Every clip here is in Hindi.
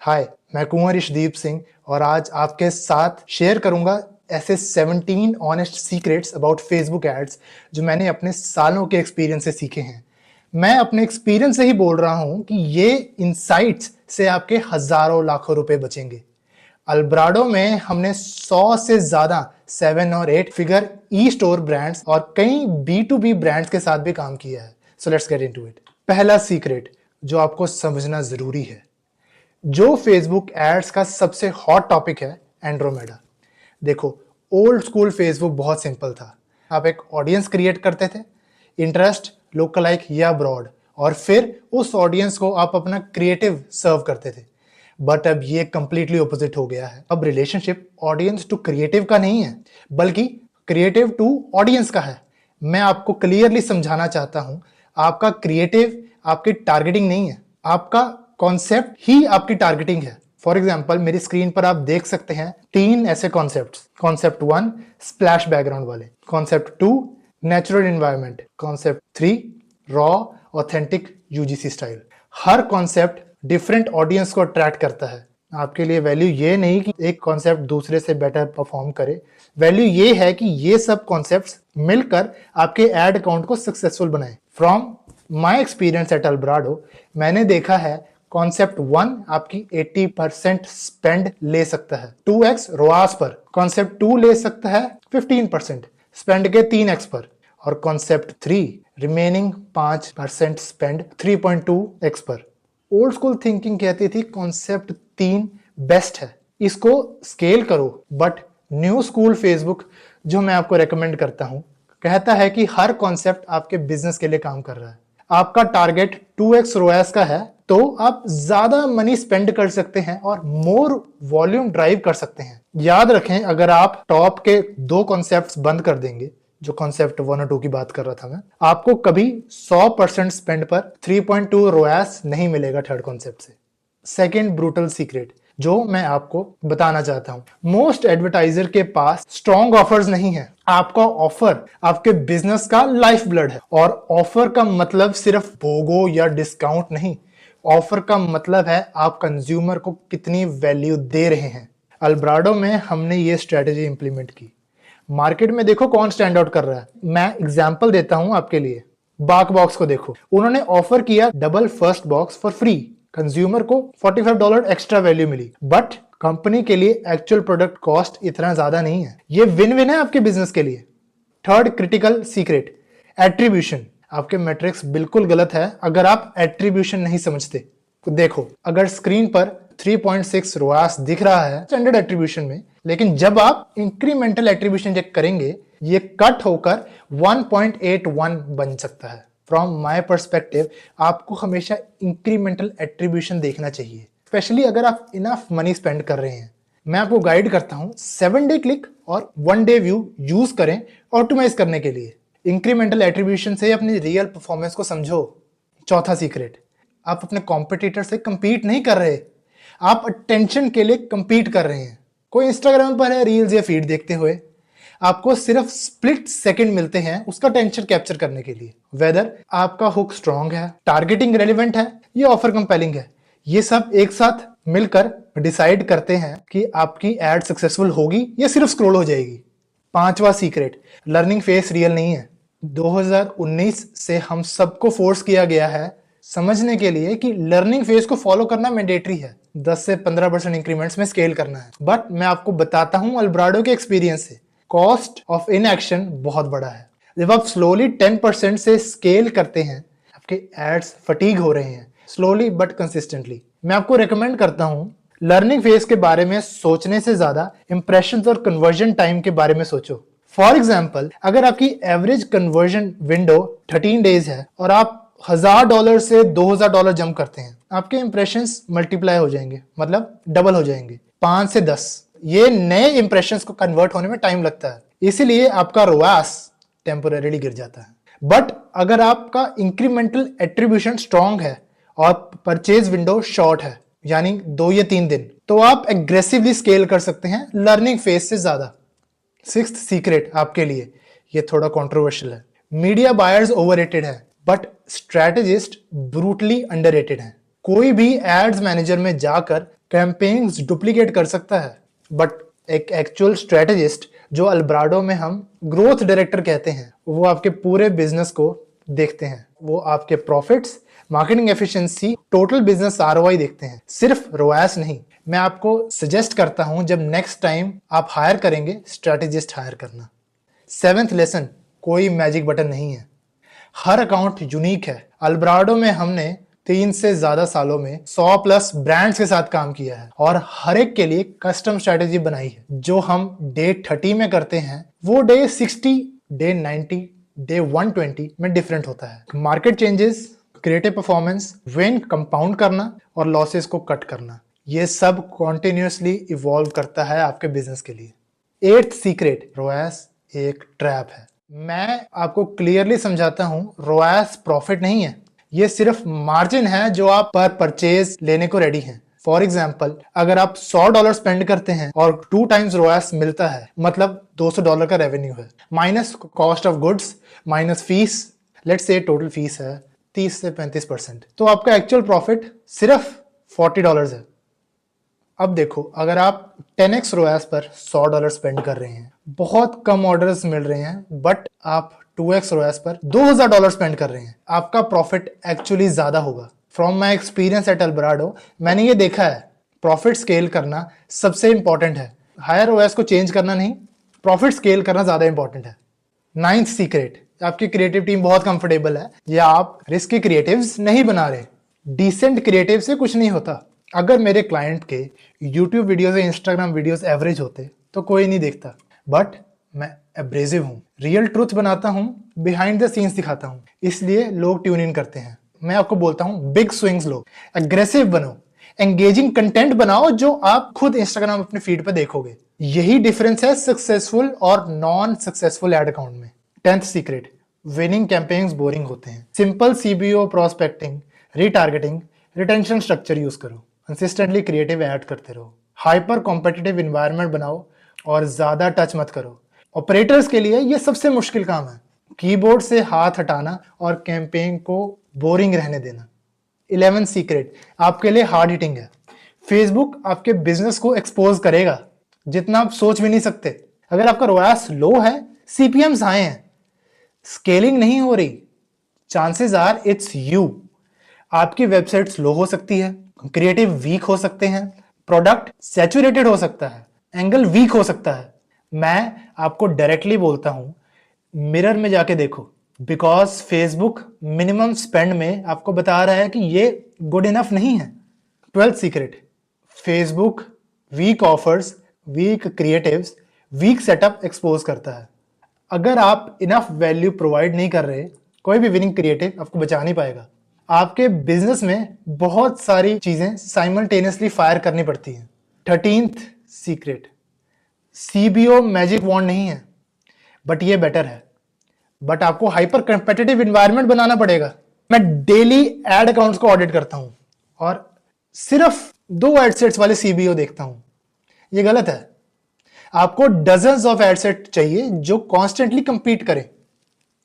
हाय, मैं कुंवर ईशदीप सिंह और आज आपके साथ शेयर करूंगा ऐसे 17 honest secrets about Facebook ads जो मैंने अपने सालों के एक्सपीरियंस से सीखे हैं। मैं अपने एक्सपीरियंस से ही बोल रहा हूं कि ये इनसाइट्स से आपके हजारों लाखों रुपए बचेंगे। अल्ब्राडो में हमने 100 से ज्यादा 7 और 8 फिगर ई स्टोर ब्रांड्स और कई B2B ब्रांड्स के साथ भी काम किया है। So let's get into it. पहला सीक्रेट जो आपको समझना जरूरी है, जो फेसबुक एड्स का सबसे हॉट टॉपिक है, एंड्रोमेडा। देखो, ओल्ड स्कूल फेसबुक बहुत सिंपल था। आप एक ऑडियंस क्रिएट करते थे, इंटरेस्ट लोकल लाइक या ब्रॉड, और फिर उस ऑडियंस को आप अपना क्रिएटिव सर्व करते थे। बट अब ये कंप्लीटली ऑपोजिट हो गया है। अब रिलेशनशिप ऑडियंस टू क्रिएटिव का नहीं है, बल्कि क्रिएटिव टू ऑडियंस का है। मैं आपको क्लियरली समझाना चाहता हूं, आपका क्रिएटिव आपकी टारगेटिंग नहीं है, आपका कॉन्सेप्ट ही आपकी टारगेटिंग है। फॉर एग्जाम्पल, मेरी स्क्रीन पर आप देख सकते हैं 3 ऐसे कॉन्सेप्ट। कॉन्सेप्ट 1 स्प्लैश बैकग्राउंड वाले, concept 2 natural environment, concept 3 raw authentic UGC style. हर कॉन्सेप्ट डिफरेंट ऑडियंस को अट्रैक्ट करता है। आपके लिए वैल्यू ये नहीं कि एक कॉन्सेप्ट दूसरे से बेटर परफॉर्म करे, वैल्यू ये है कि ये सब कॉन्सेप्ट्स मिलकर आपके एड अकाउंट को सक्सेसफुल बनाए। फ्रॉम माई एक्सपीरियंस एट अल्ब्राडो, मैंने देखा है कॉन्सेप्ट 1 आपकी 80% स्पेंड ले सकता है 2x रोआस पर, कॉन्सेप्ट 2 ले सकता है 15% स्पेंड के 3x पर, और कॉन्सेप्ट 3 रिमेनिंग 5% स्पेंड 3.2x पर। ओल्ड स्कूल थिंकिंग कहती थी कॉन्सेप्ट 3 बेस्ट है, इसको स्केल करो। बट न्यू स्कूल फेसबुक, जो मैं आपको रेकमेंड करता हूं, कहता है कि हर कॉन्सेप्ट आपके बिजनेस के लिए काम कर रहा है। आपका टारगेट 2x रोएस का है तो आप ज्यादा मनी स्पेंड कर सकते हैं और मोर वॉल्यूम ड्राइव कर सकते हैं। याद रखें, अगर आप टॉप के 2 कॉन्सेप्ट्स बंद कर देंगे, जो कॉन्सेप्ट 1 और 2 की बात कर रहा था मैं, आपको कभी 100% स्पेंड पर 3.2 रोएस नहीं मिलेगा थर्ड कॉन्सेप्ट से। सेकेंड ब्रूटल सीक्रेट जो मैं आपको बताना चाहता हूं, मोस्ट एडवर्टाइजर के पास स्ट्रॉन्ग ऑफर्स नहीं है। आपका ऑफर आपके बिजनेस का लाइफ ब्लड है, और ऑफर का मतलब सिर्फ बोगो या डिस्काउंट नहीं। ऑफर का मतलब है आप कंज्यूमर को कितनी वैल्यू दे रहे हैं। अल्ब्राडो में हमने ये स्ट्रेटेजी इंप्लीमेंट की। मार्केट में देखो कौन स्टैंड आउट कर रहा है। मैं एग्जांपल देता हूं आपके लिए। बाक बॉक्स को देखो, उन्होंने ऑफर किया double first box for free. Consumer को $45 एक्स्ट्रा वैल्यू मिली, बट कंपनी के लिए एक्चुअल प्रोडक्ट कॉस्ट इतना ज्यादा नहीं है। ये विन विन है आपके बिजनेस के लिए। Third critical secret, attribution. आपके मैट्रिक्स बिल्कुल गलत है अगर आप एट्रीब्यूशन नहीं समझते। देखो, अगर स्क्रीन पर 3.6 रोआस दिख रहा है स्टैंडर्ड एट्रीब्यूशन में, लेकिन जब आप इंक्रीमेंटल एट्रीब्यूशन चेक करेंगे, ये कट होकर 1.81 बन सकता है। फ्रॉम माय पर्सपेक्टिव, आपको हमेशा इंक्रीमेंटल एट्रीब्यूशन देखना चाहिए, स्पेशली अगर आप इनफ मनी स्पेंड कर रहे हैं। मैं आपको गाइड करता हूं 7 डे क्लिक और 1 डे व्यू यूज करें ऑप्टिमाइज करने के लिए। इंक्रीमेंटल एट्रीब्यूशन से अपनी रियल परफॉर्मेंस को समझो। चौथा सीक्रेट, आप अपने कॉम्पिटिटर से कंपीट नहीं कर रहे, आप अटेंशन के लिए कंपीट कर रहे हैं। कोई इंस्टाग्राम पर है रील्स या फीड देखते हुए, आपको सिर्फ स्प्लिट सेकंड मिलते हैं उसका टेंशन कैप्चर करने के लिए। वेदर आपका हुक स्ट्रांग है, टारगेटिंग रेलेवेंट है, ये ऑफर कंपेलिंग है, ये सब एक साथ मिलकर डिसाइड करते हैं कि आपकी एड सक्सेसफुल होगी या सिर्फ स्क्रॉल हो जाएगी। पांचवा सीक्रेट, लर्निंग फेस रियल नहीं है। 2019 से हम सबको फोर्स किया गया है समझने के लिए कि लर्निंग फेज को फॉलो करना मैंडेटरी है। 10 से 15% इंक्रीमेंट्स में स्केल करना है। बट मैं आपको बताता हूं अल्ब्राडो के एक्सपीरियंस से, कॉस्ट ऑफ इनएक्शन बहुत बड़ा है। जब आप स्लोली 10% से स्केल करते हैं, आपके एड्स फटीग हो रहे हैं, स्लोली बट कंसिस्टेंटली। मैं आपको रेकमेंड करता हूं लर्निंग फेज के बारे में सोचने से ज्यादा इंप्रेशंस और कन्वर्जन टाइम के बारे में सोचो। फॉर एग्जाम्पल, अगर आपकी एवरेज कन्वर्जन विंडो 13 डेज है और आप $1000 से $2000 जंप करते हैं, आपके इंप्रेशंस मल्टीप्लाई हो जाएंगे, मतलब डबल हो जाएंगे, 5 से 10। ये नए इंप्रेशंस को कन्वर्ट होने में टाइम लगता है, इसीलिए आपका रोआस टेम्पोरेरीली गिर जाता है। बट अगर आपका इंक्रीमेंटल एट्रीब्यूशन स्ट्रांग है और परचेज विंडो शॉर्ट है, यानी 2 या 3 दिन, तो आप एग्रेसिवली स्केल कर सकते हैं लर्निंग फेज से ज्यादा। सिक्स्थ सीक्रेट आपके लिए, ये थोड़ा कंट्रोवर्शियल है। मीडिया बायर्स ओवररेटेड है, बट स्ट्रेटेजिस्ट ब्रूटली अंडररेटेड है। कोई भी एड्स मैनेजर में जाकर कैंपेन्स डुप्लीकेट कर सकता है, बट एक एक्चुअल स्ट्रेटेजिस्ट, जो अल्ब्राडो में हम ग्रोथ डायरेक्टर कहते हैं, वो आपके पूरे बिजनेस को देखते हैं। वो आपके profits, marketing efficiency, total business ROI देखते हैं, सिर्फ रोएस नहीं। मैं आपको सजेस्ट करता हूं जब नेक्स्ट टाइम आप हायर करेंगे, स्ट्रेटेजिस्ट हायर करना। 7th लेसन, कोई मैजिक बटन नहीं है, हर अकाउंट यूनिक है। अल्ब्राडो में हमने 3 से ज्यादा सालों में 100+ ब्रांड्स के साथ काम किया है और हर एक के लिए कस्टम स्ट्रेटेजी बनाई है। जो हम डे 30 में करते हैं वो डे 60, डे 90, डे 120 में डिफरेंट होता है। Market changes, creative performance, win compound करना और लॉसेस को कट करना, ये सब कॉन्टिन्यूसली इवॉल्व करता है आपके बिजनेस के लिए। 8th सीक्रेट, रोएस एक ट्रैप है। मैं आपको क्लियरली समझाता हूं, रोएस प्रॉफिट नहीं है, ये सिर्फ मार्जिन है जो आप पर परचेज लेने को रेडी हैं। फॉर एग्जाम्पल, अगर आप $100 स्पेंड करते हैं और 2 टाइम्स रोएस मिलता है, मतलब $200 का रेवेन्यू है, minus cost of goods, minus fees, let's say total fees है 30 से 35%, तो आपका एक्चुअल प्रॉफिट सिर्फ $40 है। अब देखो, अगर आप 10x रोएस पर $100 स्पेंड कर रहे हैं, बहुत कम ऑर्डर्स मिल रहे हैं, बट आप 2x रोएस पर $2000 स्पेंड कर रहे हैं, आपका प्रॉफिट एक्चुअली ज्यादा होगा। फ्रॉम माई एक्सपीरियंस एट अल्ब्राडो, मैंने ये देखा है, प्रॉफिट स्केल करना सबसे इंपॉर्टेंट है। हायर रोएस को चेंज करना नहीं, प्रॉफिट स्केल करना ज्यादा इंपॉर्टेंट है। 9th सीक्रेट, आपकी क्रिएटिव टीम बहुत कंफर्टेबल है या आप रिस्की क्रिएटिव्स नहीं बना रहे। डिसेंट क्रिएटिव से कुछ नहीं होता। अगर मेरे क्लाइंट के YouTube वीडियोस या Instagram वीडियोस एवरेज होते तो कोई नहीं देखता, बट मैं एब्रेसिव हूँ, रियल ट्रूथ बनाता हूँ, बिहाइंड द सीन्स दिखाता हूँ, इसलिए लोग ट्यून इन करते हैं। मैं आपको बोलता हूँ, बिग स्विंग्स लो, एग्रेसिव बनो, एंगेजिंग कंटेंट बनाओ जो आप खुद Instagram अपने फीड पे देखोगे। यही डिफरेंस है सक्सेसफुल और नॉन सक्सेसफुल एड अकाउंट में। 10th secret, winning campaigns boring होते हैं। Simple CBO, prospecting, retargeting, retention structure use करो, कंसिस्टेंटली क्रिएटिव ऐड करते रहो, हाइपर कॉम्पिटिटिव एनवायरनमेंट बनाओ और ज्यादा टच मत करो। ऑपरेटर्स के लिए यह सबसे मुश्किल काम है, कीबोर्ड से हाथ हटाना और कैंपेन को बोरिंग रहने देना। 11th सीक्रेट, आपके लिए हार्ड हिटिंग है। फेसबुक आपके बिजनेस को एक्सपोज करेगा जितना आप सोच भी नहीं सकते। अगर आपका रोएस लो है, CPMs हाई हैं, स्केलिंग नहीं हो रही, चांसेस आर इट्स यू। आपकी वेबसाइट स्लो हो सकती है, क्रिएटिव वीक हो सकते हैं, प्रोडक्ट सैचुरेटेड हो सकता है, एंगल वीक हो सकता है। मैं आपको डायरेक्टली बोलता हूं, मिरर में जाके देखो, बिकॉज फेसबुक मिनिमम स्पेंड में आपको बता रहा है कि ये गुड इनफ नहीं है। 12th secret, Facebook week offers, week creatives, week setup expose करता है। अगर आप इनफ वैल्यू प्रोवाइड नहीं कर रहे, कोई भी विनिंग क्रिएटिव आपको बचा नहीं पाएगा। आपके बिजनेस में बहुत सारी चीजें साइमल्टेनियसली फायर करनी पड़ती हैं। 13th secret, CBO magic wand नहीं है, बट ये बेटर है, बट आपको हाइपर कंपेटिटिव एनवायरनमेंट बनाना पड़ेगा। मैं डेली एड अकाउंट्स को ऑडिट करता हूं और सिर्फ 2 एडसेट्स वाले CBO देखता हूं, ये गलत है। आपको डजन्स ऑफ एडसेट चाहिए जो कॉन्स्टेंटली कंपीट करें।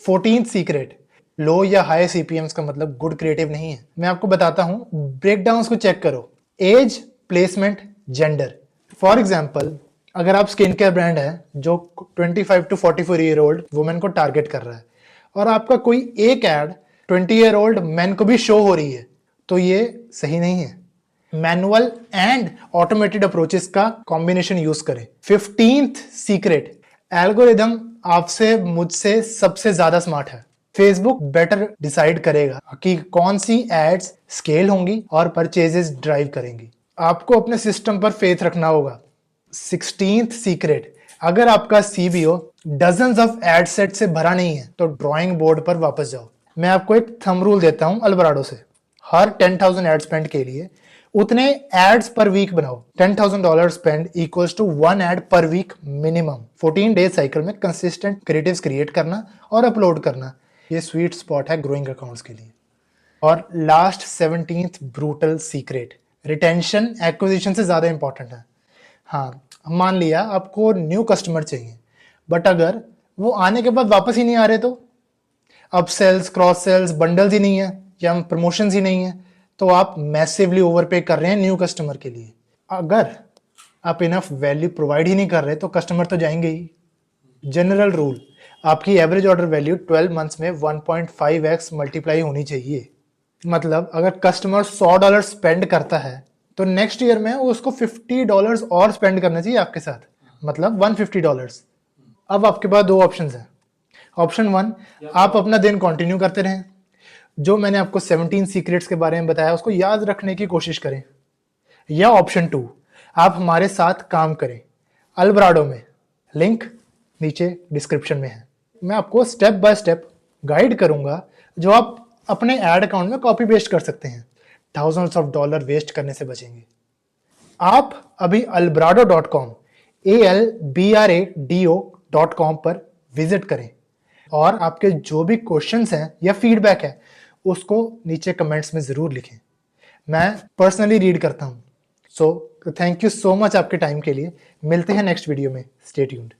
14th सीक्रेट, लो या हाई CPMs का मतलब गुड क्रिएटिव नहीं है। मैं आपको बताता हूं, ब्रेकडाउन्स को चेक करो, age, placement, gender. For example, अगर आप स्किन केयर ब्रांड है जो 25 to 44 ईयर ओल्ड वुमेन को टारगेट कर रहा है और आपका कोई एक एड 20 ईयर ओल्ड मैन को भी शो हो रही है, तो ये सही नहीं है। मैनुअल एंड ऑटोमेटेड अप्रोचेस का कॉम्बिनेशन यूज करें। 15th सीक्रेट, एल्गोरिदम आपसे मुझसे सबसे ज्यादा स्मार्ट है। फेसबुक बेटर डिसाइड करेगा कि कौन सी एड्स स्केल होंगी और परचेजेस ड्राइव करेंगी। आपको अपने सिस्टम पर फेथ रखना होगा। 16th सीक्रेट, अगर आपका CBO dozens of ad set से भरा नहीं है तो ड्राइंग बोर्ड पर वापस जाओ। मैं आपको एक थंब रूल देता हूं अल्ब्राडो से, हर 10,000 एड स्पेंड के लिए उतने एड्स पर वीक बनाओ। $10,000 spend equals to 1 ad per week minimum. 14 days cycle में कंसिस्टेंट क्रिएटिव्स क्रिएट करना और अपलोड करना, ये स्वीट स्पॉट है ग्रोइंग अकाउंट्स के लिए। और last 17th brutal secret, retention acquisition से ज्यादा इंपॉर्टेंट है। हाँ, मान लिया आपको न्यू कस्टमर चाहिए, बट अगर वो आने के बाद वापस ही नहीं आ रहे, तो अब सेल्स, क्रॉस सेल्स, बंडल्स ही नहीं है या प्रमोशंस ही नहीं है, तो आप मैसिवली ओवरपे कर रहे हैं न्यू कस्टमर के लिए। अगर आप इनफ वैल्यू प्रोवाइड ही नहीं कर रहे तो कस्टमर तो जाएंगे ही। जनरल रूल, आपकी एवरेज ऑर्डर वैल्यू 12 मंथ्स में 1.5x मल्टीप्लाई होनी चाहिए। मतलब अगर कस्टमर $100 स्पेंड करता है तो नेक्स्ट ईयर में उसको $50 और स्पेंड करना चाहिए आपके साथ, मतलब $150। अब आपके पास दो ऑप्शंस हैं। ऑप्शन 1, आप अपना दिन कंटिन्यू करते रहें, जो मैंने आपको 17 सीक्रेट्स के बारे में बताया उसको याद रखने की कोशिश करें। या ऑप्शन 2, आप हमारे साथ काम करें अल्ब्राडो में, लिंक नीचे डिस्क्रिप्शन में है। मैं आपको स्टेप बाय स्टेप गाइड करूंगा जो आप अपने एड अकाउंट में कॉपी पेस्ट कर सकते हैं, थाउजेंड्स ऑफ डॉलर वेस्ट करने से बचेंगे। आप अभी albrado.com albrado.com पर विजिट करें और आपके जो भी क्वेश्चंस हैं या फीडबैक है उसको नीचे कमेंट्स में जरूर लिखें, मैं पर्सनली रीड करता हूं। So thank you so much आपके टाइम के लिए। मिलते हैं नेक्स्ट वीडियो में। Stay tuned.